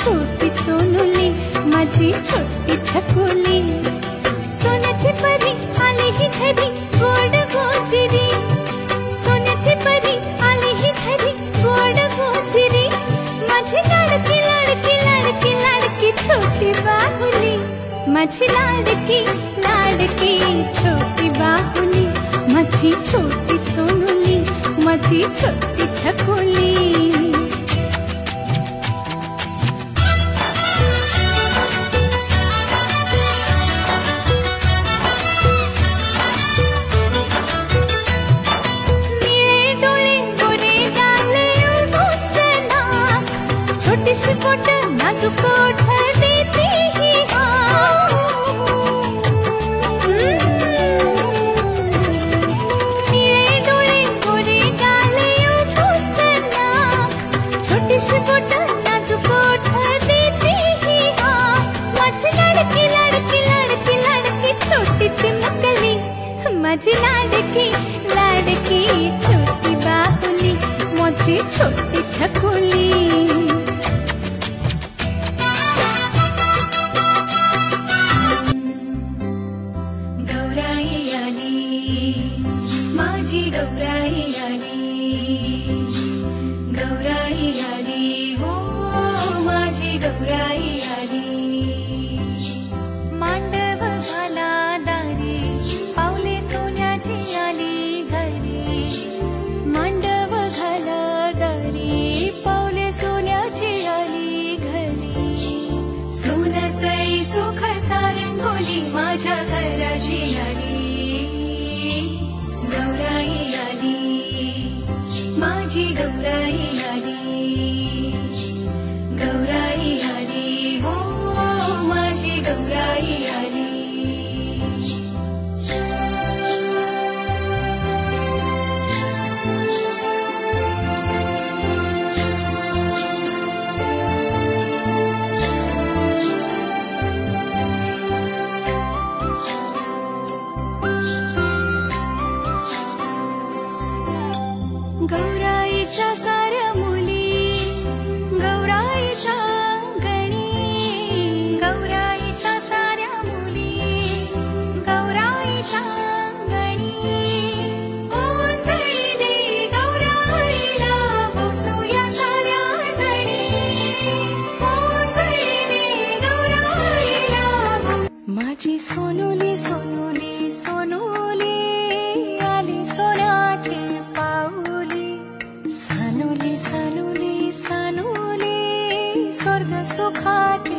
छोटी सोनुली, माझी छोटी छकुली. सोन्याची परी आली ही घरी गोड गोजिरी, सोन्याची परी आली ही घरी गोड गोजिरी. माझी लाडकी लाडकी लाडकी लाडकी छोटी बाहुली, माझी लाडकी लाडकी छोटी बाहुली, माझी छोटी सोनुली, माझी छोटी छकुली. छोटीशी बोट नाजूक ओठ देती ही निळे डोळे गोरे गाले एवढूस नाक, छोटीशी बोट नाजूक ओठ देती ही माझी लाडकी लाडकी लाडकी लाडकी छोटी चिमुकली, माझी लाडकी लाडकी छोटी बाहुली, माझी छोटी छकुली. माझी गौराई आली, गौराई आली, हो माझी गौराई आली. मांडव घाला दारी, पावले सोन्याची आली घरी. मांडव घाला दारी, पावले सोन्याची आली घरी. सोनसई सुख सारंगोली माझ्या घराची आली. गौराई आली, माझी गौराई आली, गौराई आली, हो माझी गौराई आली. गौराईच्या साऱ्या मुली, गौराईच्या अंगणी, गौराईच्या साऱ्या मुली, गौराईच्या अंगणी. ओंजळीने गौराईला बसूया साऱ्या जणी, ओंजळीने गौराईला. माझी सोनुली सोनुली सोनुली आली सोन्याची पाऊली. सानुली सानुली सानुली स्वर्ग सुखाची